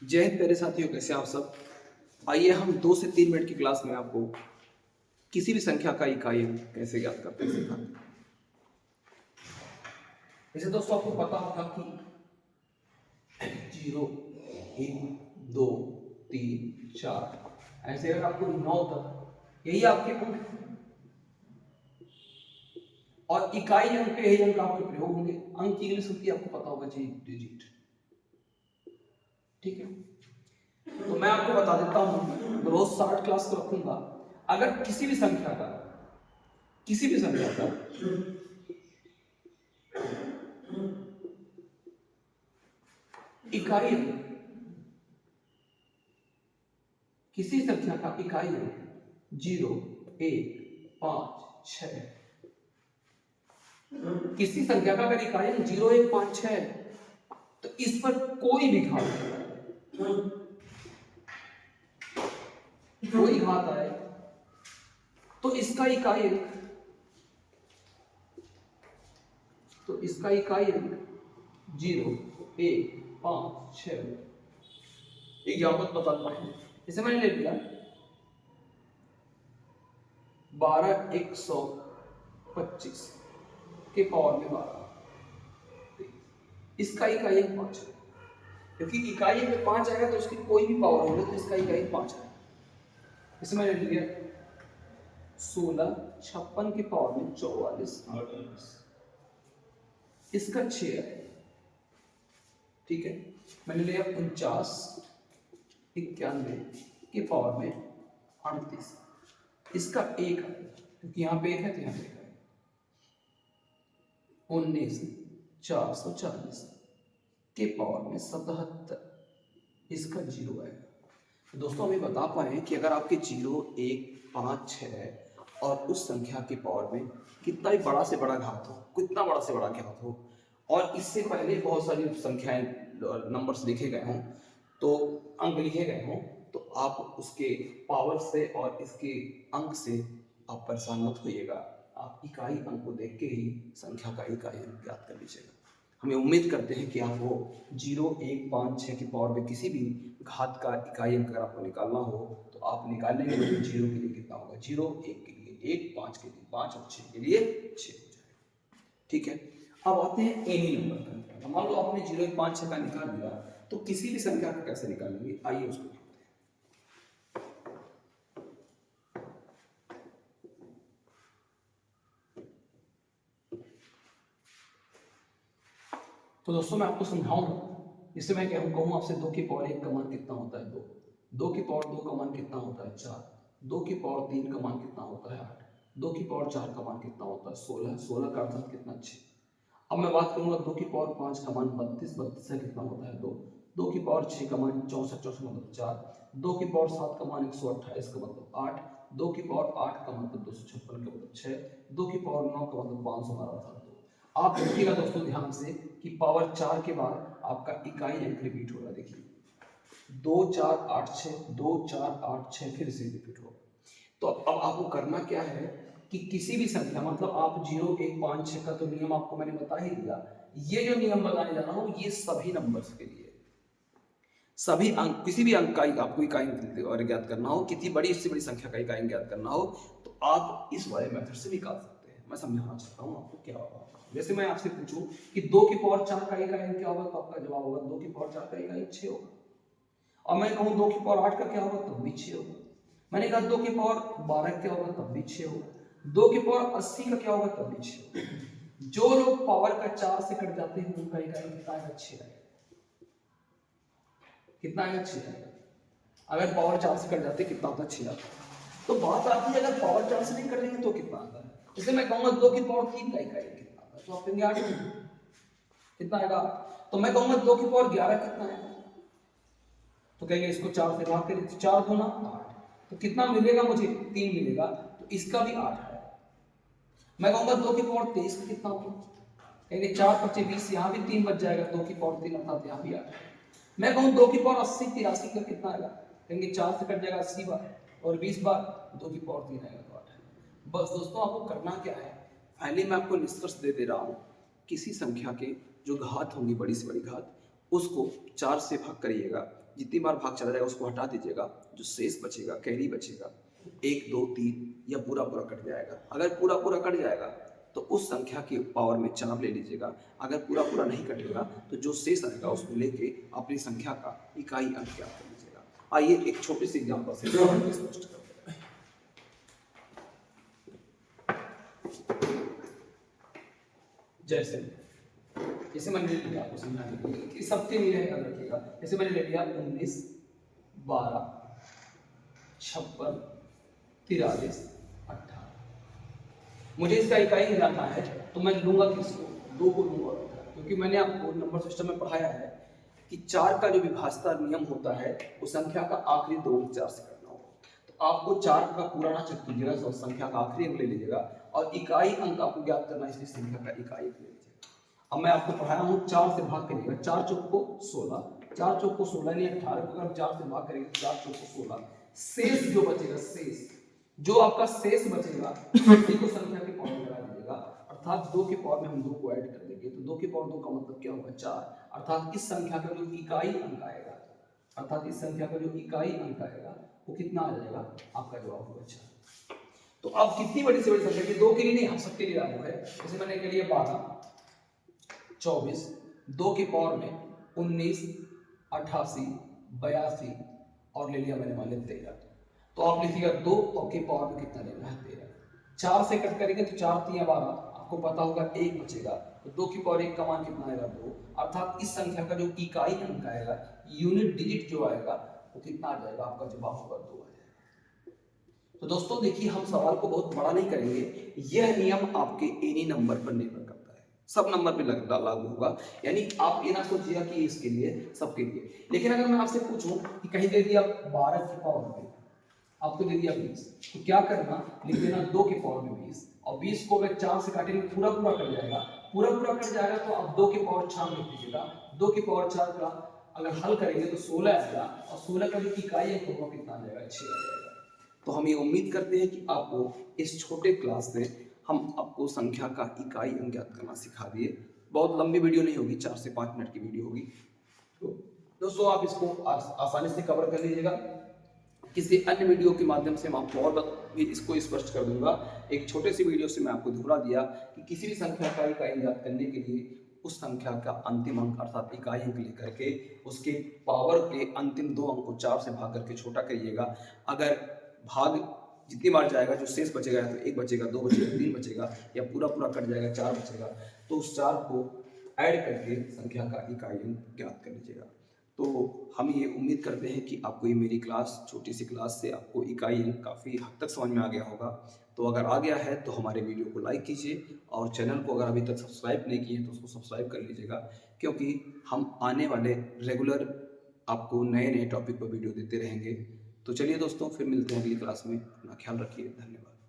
जय हिंद प्यारे साथियों, कैसे आप सब। आइए हम 2 से 3 मिनट की क्लास में आपको किसी भी संख्या का इकाई कैसे ज्ञात करते हैं सिखाते हैं। वैसे दोस्तों आपको पता होगा कि 0, 1, 2, 3, 4 ऐसे अगर आपको 9 तक यही आपके अंक हैं। और इकाई अंक पे यही अंक आपके प्रयोग होंगे। अंक की इंग्लिश होती है, आपको पता होगा चाहिए डिजिट। ठीक है, तो मैं आपको बता देता हूं, रोज 60 क्लास को रखूंगा। अगर किसी भी संख्या का इकाई अंक, किसी संख्या का इकाई अंक 0, 1, 5, 6, किसी संख्या का अगर इकाई अंक 0, 1, 5, 6 तो इस पर कोई घात आए तो इसका इकाई अंक तो इसका इकाई अंक 0, 1, 5, 6 एग्जाम्पल बताता हूं। जैसे मैंने ले लिया 12/125 के पावर में 12, इसका इकाई अंक 5 है। क्योंकि इकाई में 5 आएगा तो उसकी कोई भी पावर होगी तो इसका इकाई 5 है। इसमें मैंने लिया 16 56 के पावर में 44, 48, इसका 6 है। ठीक है, मैंने लिया 49 91 के पावर में 38, इसका 1 है। क्योंकि यहाँ पे 1 है तो यहाँ पे 1 है। 19 440 के पावर में 77, इसका 0 आएगा। तो दोस्तों हमें बता पाए कि अगर आपके 0, 1, 5, 6 और उस संख्या के पावर में कितना भी बड़ा से बड़ा घात हो, कितना बड़ा से बड़ा घात हो, और इससे पहले बहुत सारी संख्याएं नंबर्स लिखे गए हों, तो अंक लिखे गए हों, तो आप उसके पावर से और इसके अंक से आप परेशान मत होइएगा। आप इकाई अंक को देख के ही संख्या का इकाई अंक ज्ञात कर लीजिएगा। हमें उम्मीद करते हैं कि आपको 0, 1, 5, 6 की पावर में किसी भी घात का इकाई अंक अगर आपको निकालना हो तो आप निकाल लेंगे। 0 के लिए कितना होगा 0, 1 के लिए 1, 5 के लिए 5 और 6 के लिए 6 हो जाएगा। ठीक है, अब आते हैं एनी नंबर का। मान लो आपने 0, 1, 5, 6 का निकाल दिया, तो किसी भी संख्या का कैसे निकालेंगे, आइए उसको देखते हैं। तो दोस्तों मैं आपको समझाऊंगा। इससे मैं कहूँ आपसे 2 की पावर 1 का मान कितना होता है 2, 2 की पावर 2 का मान कितना होता है 4, 2 की पावर 3 का मान कितना होता है 8, 2 की पावर 4 का मान कितना होता है 16, 16 का अर्थात कितना 6। अब मैं बात करूंगा 2 की पावर 5 का मान 32, 32 का कितना होता है 2, 2 की पावर 6 का मान 64, 64 मतलब 4, 2 की पावर 7 का मान 128 का मतलब 8, 2 की पावर 8 का मतलब 256 का मतलब 6, 2 की पावर 9 का मतलब 512 अर्थात 2। आप देखिएगा दोस्तों ध्यान से कि पावर 4 के बाद आपका इकाई अंक रिपीट हो रहा है। देखिए 2, 4, 8, 6, 2, 4, 8, 6 फिर से रिपीट होगा। तो अब आपको करना क्या है कि किसी भी संख्या, मतलब आप 0, 1, 5, 6 का तो नियम आपको मैंने बता ही दिया। ये जो नियम बताने जा रहा हूं ये सभी नंबर्स के लिए, सभी अंक, किसी भी अंक का आपको इकाई और ज्ञात करना हो, कितनी बड़ी से बड़ी संख्या का इकाई ज्ञात करना हो, तो आप इस वाले मेथड से निकाल सकते हैं। मैं समझाना चाहता हूं आपको क्या होगा। जैसे मैं आपसे पूछूं कि 2 की पावर 4 का इकाई क्या होगा, तो आपका जवाब होगा 2 की पावर 4 का इकाई 6 होगा। और मैं कहूं 2 की पावर 8 का क्या होगा, तब भी 6 होगा। मैंने कहा 2 की पावर 12 क्या होगा, तब भी 6 होगा। 2 की पावर 80 का क्या होगा, तब भी 6 होगा। जो लोग पावर का 4 से कट जाते हैं उनका इकाई कितना आएगा, 6 आएगा। कितना आएगा, 6 आएगा। अगर पावर 4 से कट जाते कितना होता, 6 आता। तो बात आती है अगर पावर 4 से नहीं कटेंगे तो कितना आता है। जैसे मैं कहूंगा 2 की पावर 3 का इकाई कितना आता है, तो आप कहेंगे 8 कितना आएगा। तो मैं कहूंगा 2 की पावर 11 कितना है, तो कहेंगे इसको 4 से भाग करें, 4 गुना 8, तो कितना मिलेगा मुझे, 3 मिलेगा, तो इसका भी 8 है। मैं कहूंगा 2 की पावर 23 का कितना होगा, कहेंगे 4 25 20, यहाँ भी 3 बच जाएगा, 2 की पावर 3 अर्थात यहाँ भी 8 है। मैं कहूँ 2 की पावर 80 83 का कितना आएगा, कहेंगे 4 से कट जाएगा 80 बार, और 20 बार 2 की पावर 3 आएगा तो 8 है। बस दोस्तों आपको करना क्या है, पहले मैं आपको निष्कर्ष दे रहा हूँ। किसी संख्या के जो घात होंगी, बड़ी से बड़ी घात, उसको 4 से भाग करिएगा, जितनी बार भाग चला जाएगा उसको हटा दीजिएगा, जो शेष बचेगा, कैरी बचेगा 1 2 3 या पूरा पूरा कट जाएगा। अगर पूरा पूरा कट जाएगा तो उस संख्या के पावर में 4 ले लीजिएगा, अगर पूरा पूरा नहीं कटेगा तो जो शेष आएगा उसको लेके अपनी संख्या का इकाई अंक ज्ञात कर लीजिएगा। आइए एक छोटी सी एग्जाम्पल से स्पष्ट करते हैं। जैसे मैंने ले लिया, आपको समझाने के लिए कि सबके लिए याद रखिएगा, जैसे मैंने ले लिया 19 12 56 43 18, मुझे इसका इकाई जानना है तो मैं लूंगा किसको, 2 को लूंगा, क्योंकि मैंने आपको नंबर सिस्टम में पढ़ाया है कि 4 का जो विभाज्यता नियम होता है वो संख्या का आखिरी 2 अंक 4 से करना होगा। तो आपको 4 का पूरा ना चेक कीजिएगा, तो संख्या का आखिरी अंक ले लीजिएगा और इकाई अंक आपको ज्ञात करना है, इसलिए संख्या का इकाई अंक ले लीजिएगा। अब मैं आपको पढ़ाया हूँ 4 से भाग करिएगा, 4 चौक को 16, 4 चौक को 16 नहीं 18 को अगर 4 से भाग करेंगे 4 चौक को 16, शेष जो बचेगा, शेष जो आपका शेष बचेगा उसी को संख्या के पावर में लगा दीजिएगा, अर्थात 2 के पावर में हम 2 को ऐड कर देंगे तो 2 के पावर 2 का मतलब क्या होगा 4, अर्थात इस संख्या का जो इकाई अंक आएगा, अर्थात इस संख्या का जो इकाई अंक आएगा वो कितना आ जाएगा, आपका जवाब होगा 4। तो अब कितनी बड़ी से बड़ी संख्या की, 2 के लिए नहीं, हम सबके लिए लागू है। जैसे मैंने के लिए 12 24, 2 के पावर में 19 88 82 और ले लिया मैंने मान लिया 13, तो आप लिखिएगा 2 और के पावर में कितना लेना है 13, 4 से कट करेंगे तो 4 3 12, आपको पता होगा 1 बचेगा, तो 2 की पावर 1 का मान कितना आएगा 2, अर्थात इस संख्या का जो इकाई अंक आएगा, यूनिट डिजिट जो आएगा वो कितना आ जाएगा, आपका जवाब होगा 2 आ जाएगा। तो दोस्तों देखिए, हम सवाल को बहुत बड़ा नहीं करेंगे, यह नियम आपके एनी नंबर पर निर्भर करता है, सब नंबर पे लागू होगा, यानी आप ये ना सोचिएगा कि इसके लिए सबके लिए। लेकिन अगर मैं आपसे पूछूं कि कहीं दे दिया 12 की पावर में, आपको दे दिया 20, तो क्या करना, लिख देना 2 के पावर में 20, और 20 को अगर 4 से काटेंगे पूरा पूरा कट जाएगा, पूरा पूरा कट जाएगा तो आप 2 के पावर 4 लिख दीजिएगा, 2 के पावर 4 का अगर हल करेंगे तो 16 आएगा, और 16 का जो इकाई अंक होगा कितना आ जाएगा, 6 आ जाएगा। तो हम ये उम्मीद करते हैं कि आपको इस छोटे क्लास में हम आपको संख्या का इकाई अंक ज्ञात करना सिखा दिए। बहुत लंबी वीडियो नहीं होगी, 4 से 5 मिनट की वीडियो होगी, तो दोस्तों आप इसको आसानी से कवर कर लीजिएगा। किसी अन्य वीडियो के माध्यम से मैं आपको और भी इसको स्पष्ट कर दूंगा। एक छोटे सी वीडियो से मैं आपको दोहरा दिया कि किसी भी संख्या का इकाई ज्ञात करने के लिए उस संख्या का अंतिम अंक अर्थात इकाई अंक लेकर के उसके पावर के अंतिम 2 अंक को 4 से भाग करके छोटा करिएगा। अगर भाग जितनी बार जाएगा जो शेष बचेगा, तो 1 बचेगा, 2 बचेगा, 3 बचेगा, या पूरा पूरा कट जाएगा 4 बचेगा, तो उस 4 को ऐड करके संख्या का इकाई अंक ज्ञात कर लीजिएगा। तो हम ये उम्मीद करते हैं कि आपको ये मेरी क्लास, छोटी सी क्लास से आपको इकाई अंक काफ़ी हद तक समझ में आ गया होगा। तो अगर आ गया है तो हमारे वीडियो को लाइक कीजिए, और चैनल को अगर अभी तक सब्सक्राइब नहीं किए तो उसको सब्सक्राइब कर लीजिएगा, क्योंकि हम आने वाले रेगुलर आपको नए नए टॉपिक पर वीडियो देते रहेंगे। तो चलिए दोस्तों, फिर मिलते हैं अगली क्लास में, अपना ख्याल रखिए, धन्यवाद।